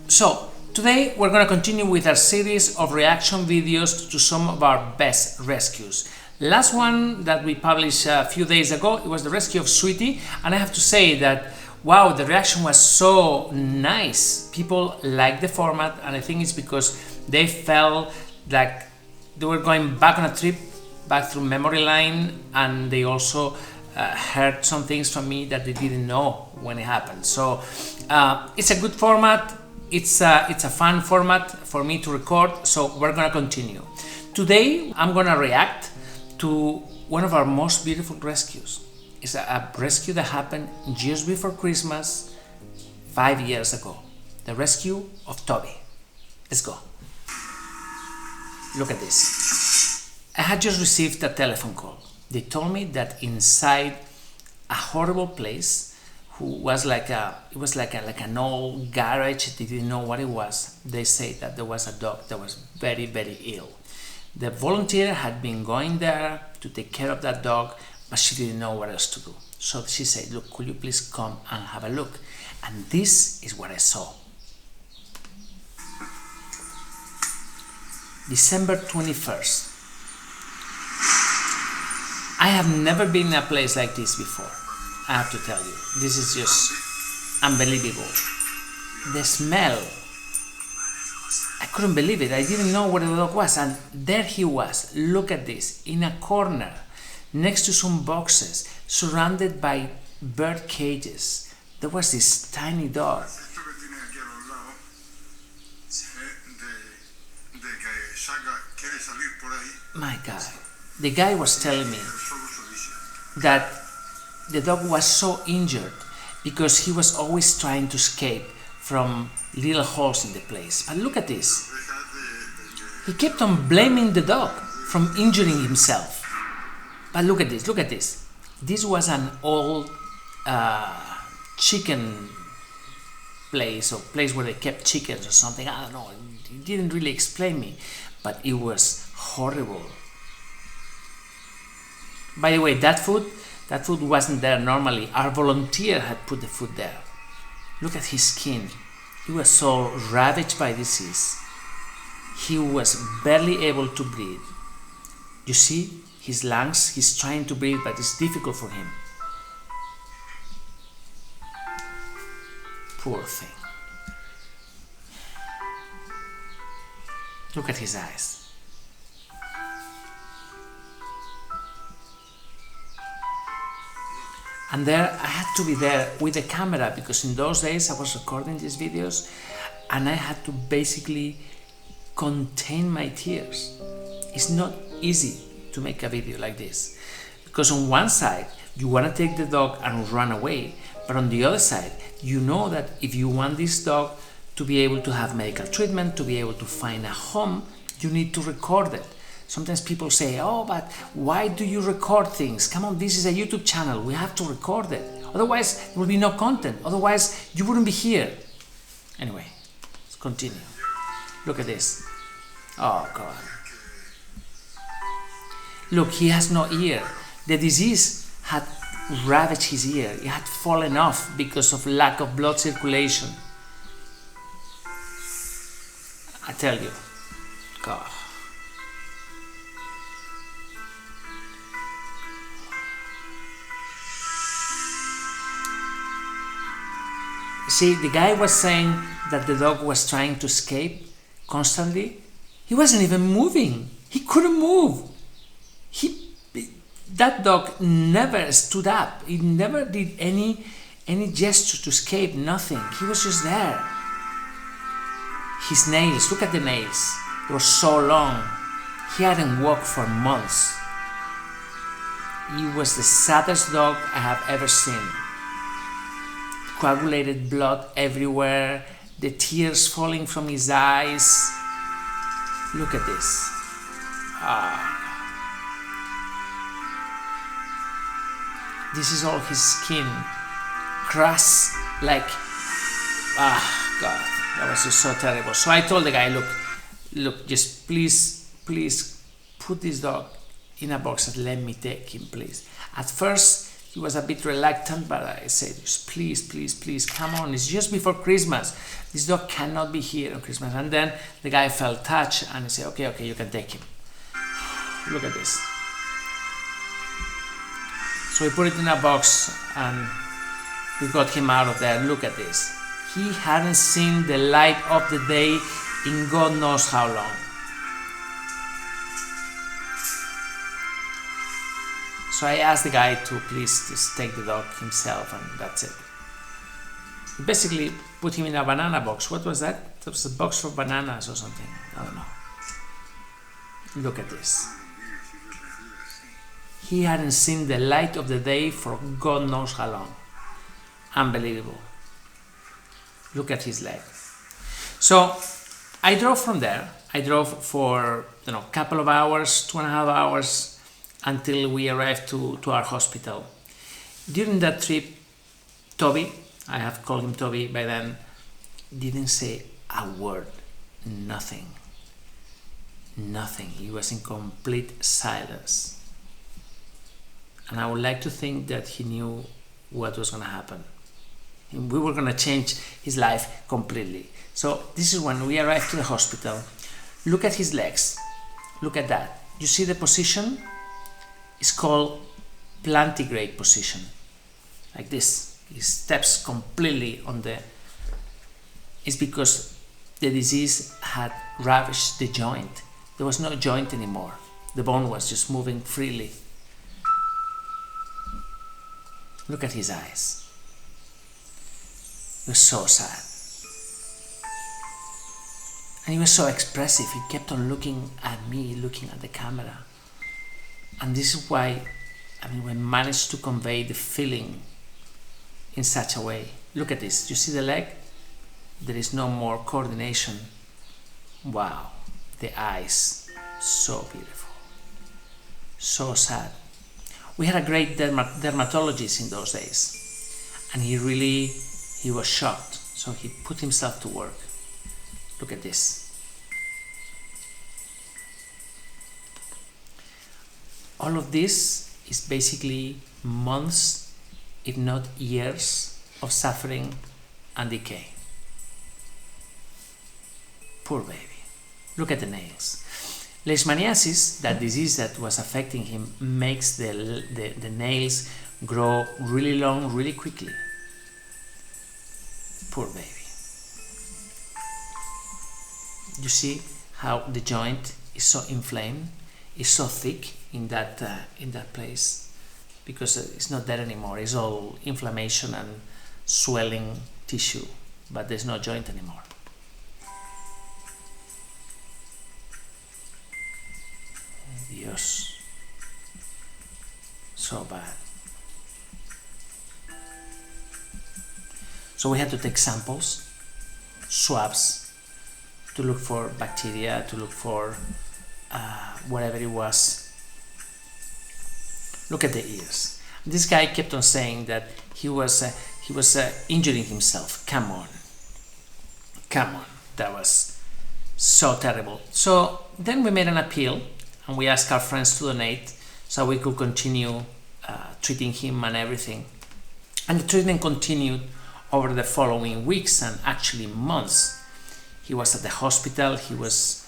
So, today we're going to continue with our series of reaction videos to some of our best rescues. Last one that we published a few days ago, it was the rescue of Sweetie, and I have to say that wow, the reaction was so nice. People liked the format, and I think it's because they felt like they were going back on a trip back through memory lane, and they also heard some things from me that they didn't know when it happened. So it's a good format. It's a fun format for me to record, so we're gonna continue. Today I'm gonna react to one of our most beautiful rescues. It's a rescue that happened just before Christmas 5 years ago. The rescue of Toby. Let's go. Look at this. I had just received a telephone call. They told me that inside a horrible place, it was like an old garage. They didn't know what it was. They said that there was a dog that was very, very ill. The volunteer had been going there to take care of that dog, but she didn't know what else to do. So she said, look, could you please come and have a look? And this is what I saw. December 21st. I have never been in a place like this before. I have to tell you, this is just unbelievable. The smell, I couldn't believe it. I didn't know where the dog was, and there he was. Look at this, in a corner, next to some boxes, surrounded by bird cages. There was this tiny dog. My God, the guy was telling me that the dog was so injured because he was always trying to escape from little holes in the place. But look at this. He kept on blaming the dog from injuring himself. But look at this, look at this. This was an old chicken place, or place where they kept chickens or something. I don't know, he didn't really explain me, but it was horrible. By the way, that food wasn't there normally. Our volunteer had put the food there. Look at his skin. He was so ravaged by disease. He was barely able to breathe. You see, his lungs, he's trying to breathe, but it's difficult for him. Poor thing. Look at his eyes. And there, I had to be there with the camera, because in those days I was recording these videos and I had to basically contain my tears. It's not easy to make a video like this, because on one side you want to take the dog and run away, but on the other side you know that if you want this dog to be able to have medical treatment, to be able to find a home, you need to record it. Sometimes people say, oh, but why do you record things? Come on, this is a YouTube channel, we have to record it. Otherwise, there will be no content. Otherwise, you wouldn't be here. Anyway, let's continue. Look at this. Oh, God. Look, he has no ear. The disease had ravaged his ear. It had fallen off because of lack of blood circulation. I tell you, God. See, the guy was saying that the dog was trying to escape constantly. He wasn't even moving. He couldn't move. That dog never stood up. He never did any gesture to escape, nothing. He was just there. His nails, look at the nails. They were so long. He hadn't walked for months. He was the saddest dog I have ever seen. Coagulated blood everywhere, the tears falling from his eyes. Look at this. This is all his skin, crushed like, God, that was just so terrible. So I told the guy, look, just please put this dog in a box and let me take him, please. At first, He was a bit reluctant, but I said, please, please, please, come on, it's just before Christmas. This dog cannot be here on Christmas. And then the guy felt touched and he said, okay, okay, you can take him. Look at this. So we put it in a box and we got him out of there. Look at this. He hadn't seen the light of the day in God knows how long. So I asked the guy to please just take the dog himself, and that's it. We basically put him in a banana box. What was that? That was a box for bananas or something. I don't know. Look at this. He hadn't seen the light of the day for God knows how long. Unbelievable. Look at his leg. So I drove from there. I drove for a couple of hours, 2.5 hours, until we arrived to our hospital. During that trip, Toby, I have called him Toby by then, didn't say a word. Nothing. Nothing. He was in complete silence. And I would like to think that he knew what was going to happen. We were going to change his life completely. So this is when we arrived to the hospital. Look at his legs. Look at that. You see the position? It's called plantigrade position. Like this. He steps completely on the... It's because the disease had ravaged the joint. There was no joint anymore. The bone was just moving freely. Look at his eyes. He was so sad. And he was so expressive. He kept on looking at me, looking at the camera. And this is why, we managed to convey the feeling in such a way. Look at this. You see the leg? There is no more coordination. Wow. The eyes. So beautiful. So sad. We had a great dermatologist in those days. And he was shocked. So he put himself to work. Look at this. All of this is basically months, if not years, of suffering and decay. Poor baby. Look at the nails. Leishmaniasis, that disease that was affecting him, makes the nails grow really long, really quickly. Poor baby. You see how the joint is so inflamed, is so thick in that place, because it's not there anymore. It's all inflammation and swelling tissue, but there's no joint anymore. Dios, so bad. So we had to take samples, swabs, to look for bacteria, to look for whatever it was. Look at the ears. This guy kept on saying that he was injuring himself. Come on. That was so terrible. So then we made an appeal and we asked our friends to donate so we could continue treating him and everything. And the treatment continued over the following weeks and actually months. He was at the hospital. He was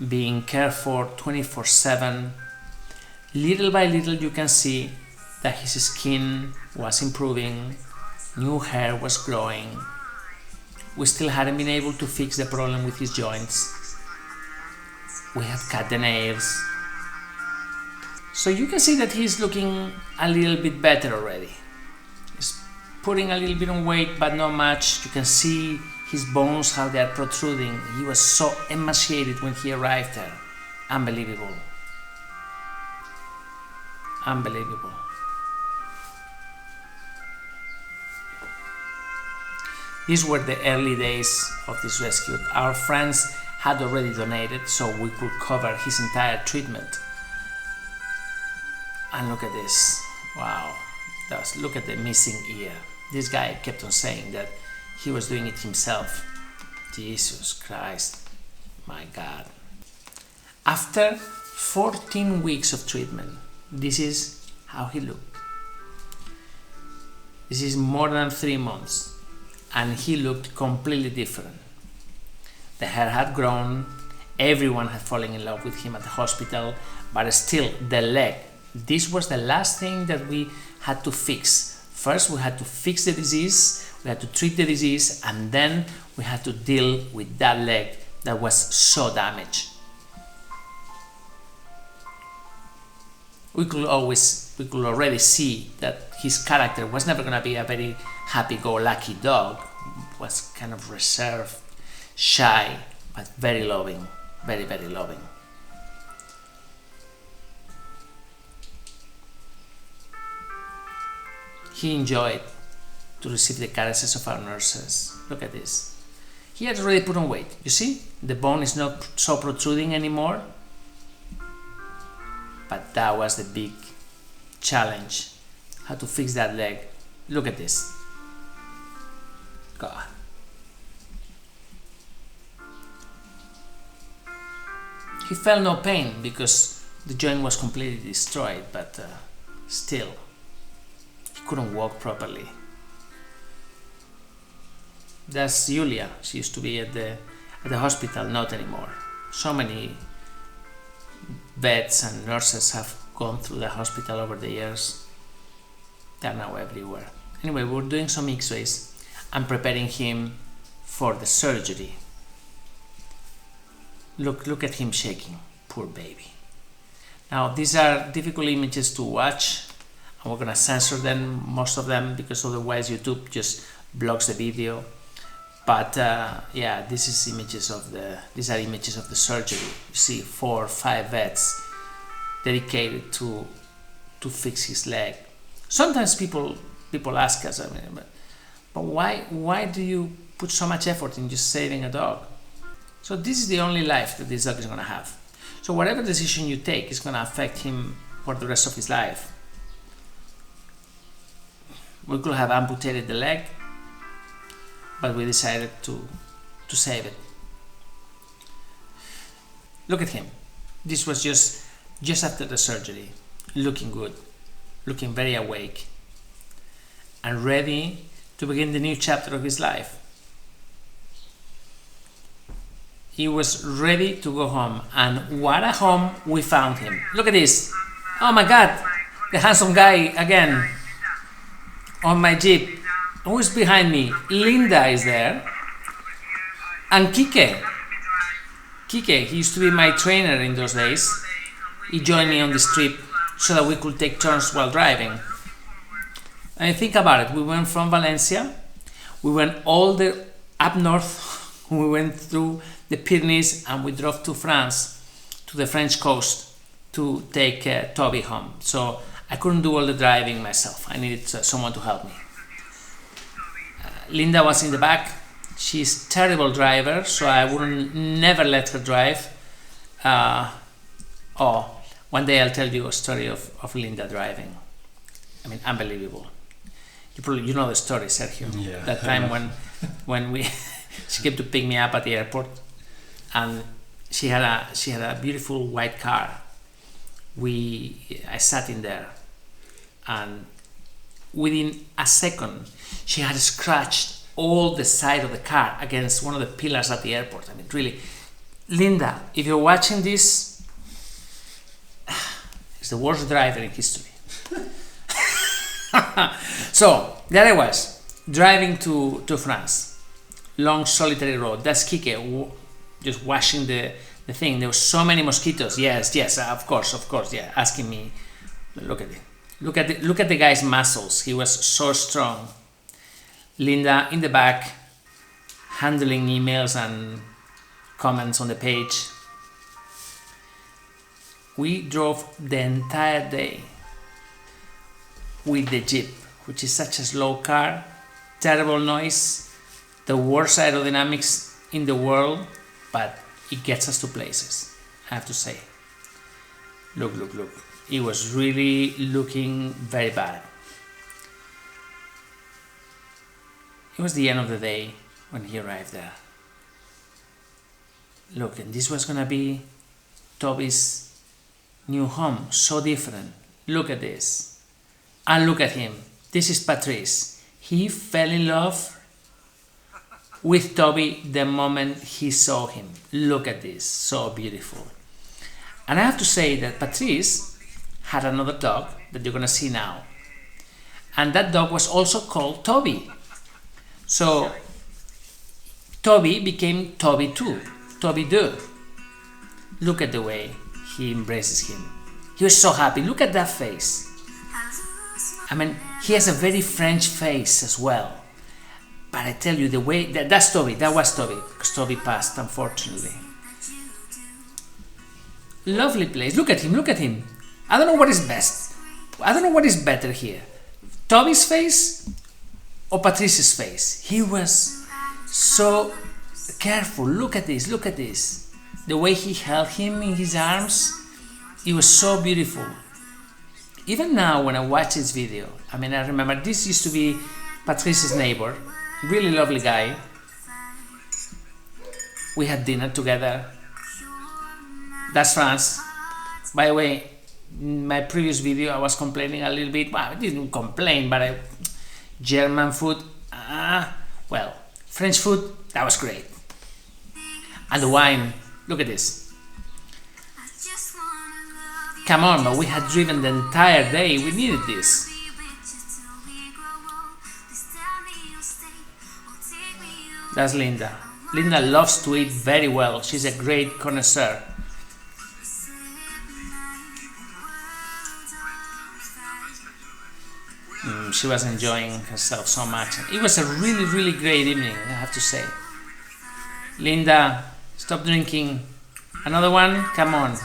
being cared for 24/7. Little by little you can see that his skin was improving, new hair was growing. We still hadn't been able to fix the problem with his joints. We had cut the nails. So you can see that he's looking a little bit better already. He's putting a little bit on weight, but not much. You can see his bones, how they are protruding. He was so emaciated when he arrived there. Unbelievable. Unbelievable. These were the early days of this rescue. Our friends had already donated, so we could cover his entire treatment. And look at this. Wow. Look at the missing ear. This guy kept on saying that he was doing it himself. Jesus Christ. My God. After 14 weeks of treatment, this is how he looked. This is more than 3 months, and he looked completely different. The hair had grown, everyone had fallen in love with him at the hospital, but still the leg, this was the last thing that we had to fix. First we had to fix the disease, we had to treat the disease, and then we had to deal with that leg that was so damaged. We could already see that his character was never going to be a very happy-go-lucky dog. It was kind of reserved, shy, but very loving, very, very loving. He enjoyed to receive the caresses of our nurses. Look at this. He had already put on weight. You see, the bone is not so protruding anymore. But that was the big challenge, how to fix that leg. Look at this. God. He felt no pain because the joint was completely destroyed, but still, he couldn't walk properly. That's Julia. She used to be at the hospital, not anymore. So many vets and nurses have gone through the hospital over the years. They're now everywhere. Anyway, we're doing some x-rays and preparing him for the surgery. Look at him shaking, poor baby. Now these are difficult images to watch, and we're gonna censor them, most of them, because otherwise YouTube just blocks the video. But yeah, these are images of the surgery. You see 4 or 5 vets dedicated to fix his leg. Sometimes people ask us, but why do you put so much effort in just saving a dog? So this is the only life that this dog is going to have. So whatever decision you take is going to affect him for the rest of his life. We could have amputated the leg, but we decided to save it. Look at him. This was just after the surgery, looking good, looking very awake, and ready to begin the new chapter of his life. He was ready to go home, and what a home we found him. Look at this. Oh my God, the handsome guy again on my Jeep. Who's behind me? Linda is there, and Kike. Kike, he used to be my trainer in those days. He joined me on this trip so that we could take turns while driving. And think about it, we went from Valencia, we went all the up north, we went through the Pyrenees, and we drove to France, to the French coast, to take Toby home. So I couldn't do all the driving myself, I needed someone to help me. Linda was in the back. She's a terrible driver, so I wouldn't never let her drive. One day I'll tell you a story of Linda driving. I mean, unbelievable. You know the story, Sergio. Yeah. That time when she came to pick me up at the airport, and she had a beautiful white car. I sat in there, and within a second, she had scratched all the side of the car against one of the pillars at the airport. I mean, really, Linda, if you're watching this, it's the worst driver in history. So there I was, driving to France, long solitary road. That's Kike, just washing the thing. There were so many mosquitoes. Yes, of course, yeah, asking me, look at it. Look at the guy's muscles. He was so strong. Linda in the back, handling emails and comments on the page. We drove the entire day with the Jeep, which is such a slow car, terrible noise, the worst aerodynamics in the world, but it gets us to places, I have to say. Look. It was really looking very bad. It was the end of the day when he arrived there. Look, and this was gonna be Toby's new home, so different. Look at this. And look at him. This is Patrice. He fell in love with Toby the moment he saw him. Look at this, so beautiful. And I have to say that Patrice had another dog that you're gonna see now. And that dog was also called Toby. So Toby became Toby too, Toby 2. Look at the way he embraces him. He was so happy. Look at that face. I mean, he has a very French face as well. But I tell you, the way that's Toby. That was Toby, because Toby passed, unfortunately. Lovely place. Look at him. Look at him. I don't know what is best. I don't know what is better here. Toby's face or Patrice's face. He was so careful. Look at this. Look at this. The way he held him in his arms. It was so beautiful. Even now, when I watch this video, I mean, I remember this used to be Patrice's neighbor. Really lovely guy. We had dinner together. That's France. By the way, in my previous video I was complaining a little bit. Well, I didn't complain, but German food, well, French food, that was great. And the wine, look at this. Come on, but we had driven the entire day, we needed this. That's Linda. Linda loves to eat very well. She's a great connoisseur. She was enjoying herself so much. It was a really, really great evening, I have to say. Linda, stop drinking. Another one? Come on.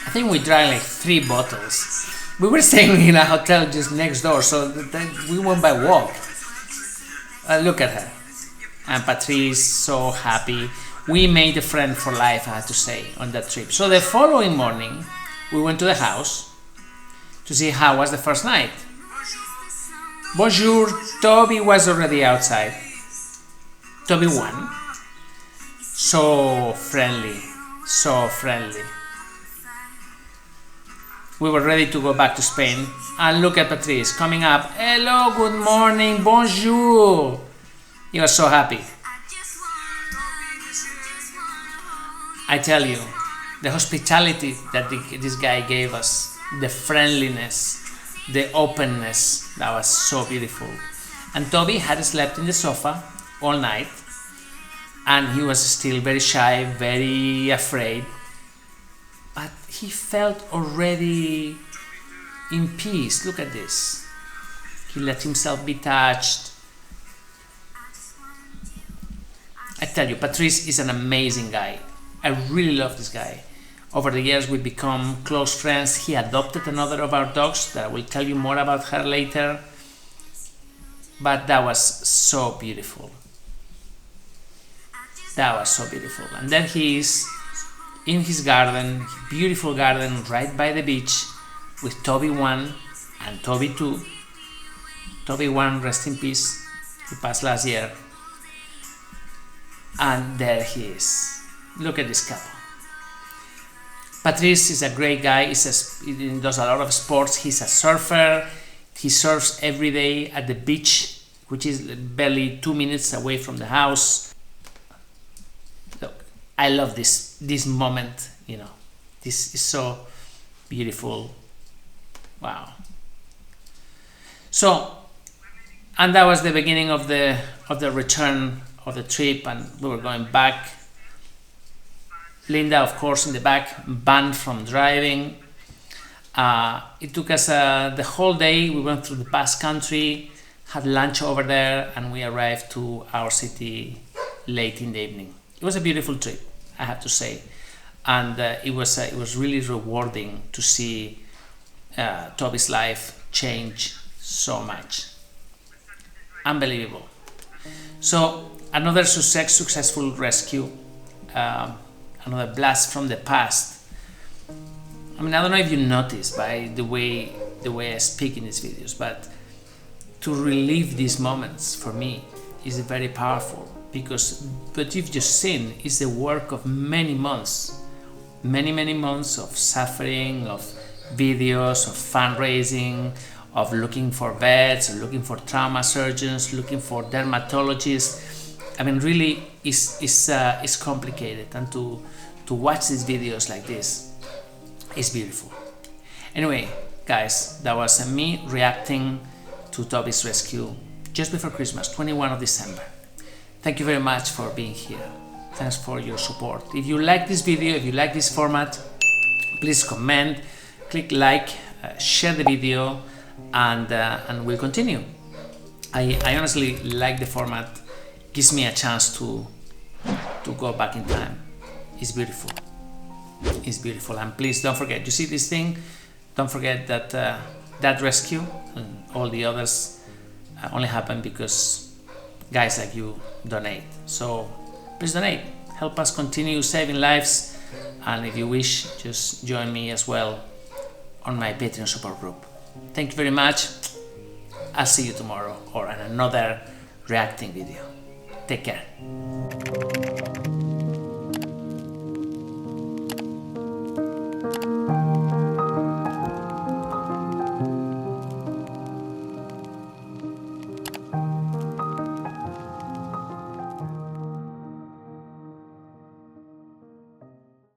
I think we drank like 3 bottles. We were staying in a hotel just next door, so we went by walk. Look at her. And Patrice, so happy. We made a friend for life, I have to say, on that trip. So the following morning, we went to the house to see how was the first night. Bonjour, Toby was already outside. Toby won. So friendly, so friendly. We were ready to go back to Spain. And look at Patrice coming up. Hello, good morning, bonjour. He was so happy. I tell you, the hospitality that this guy gave us, the friendliness, the openness, that was so beautiful. And Toby had slept in the sofa all night, and he was still very shy, very afraid, but he felt already in peace. Look at this. He let himself be touched. I tell you, Patrice is an amazing guy. I really love this guy. Over the years, we've become close friends. He adopted another of our dogs that I will tell you more about her later. But that was so beautiful. That was so beautiful. And then he is in his garden, beautiful garden right by the beach, with Toby 1 and Toby 2. Toby 1, rest in peace, he passed last year. And there he is. Look at this couple. Patrice is a great guy. He does a lot of sports. He's a surfer. He surfs every day at the beach, which is barely 2 minutes away from the house. Look, I love this moment, you know. This is so beautiful. Wow. So, and that was the beginning of the return of the trip, and we were going back. Linda, of course, in the back, banned from driving. It took us the whole day. We went through the Basque Country, had lunch over there, and we arrived to our city late in the evening. It was a beautiful trip, I have to say, and it was really rewarding to see Toby's life change so much. Unbelievable. So another successful rescue. Another blast from the past. I mean, I don't know if you noticed by the way I speak in these videos, but to relive these moments for me is very powerful, because what you've just seen is the work of many months of suffering, of videos, of fundraising, of looking for vets, or looking for trauma surgeons, looking for dermatologists. I mean, really, it's complicated, and to watch these videos like this is beautiful. Anyway, guys, that was me reacting to Toby's rescue just before Christmas, 21 of December. Thank you very much for being here. Thanks for your support. If you like this video, if you like this format, please comment, click like, share the video, and we'll continue. I honestly like the format. Gives me a chance to go back in time. It's beautiful. It's beautiful. And please don't forget, you see this thing? Don't forget that that rescue and all the others only happen because guys like you donate. So please donate. Help us continue saving lives. And if you wish, just join me as well on my Patreon support group. Thank you very much. I'll see you tomorrow or in another reacting video. Take care.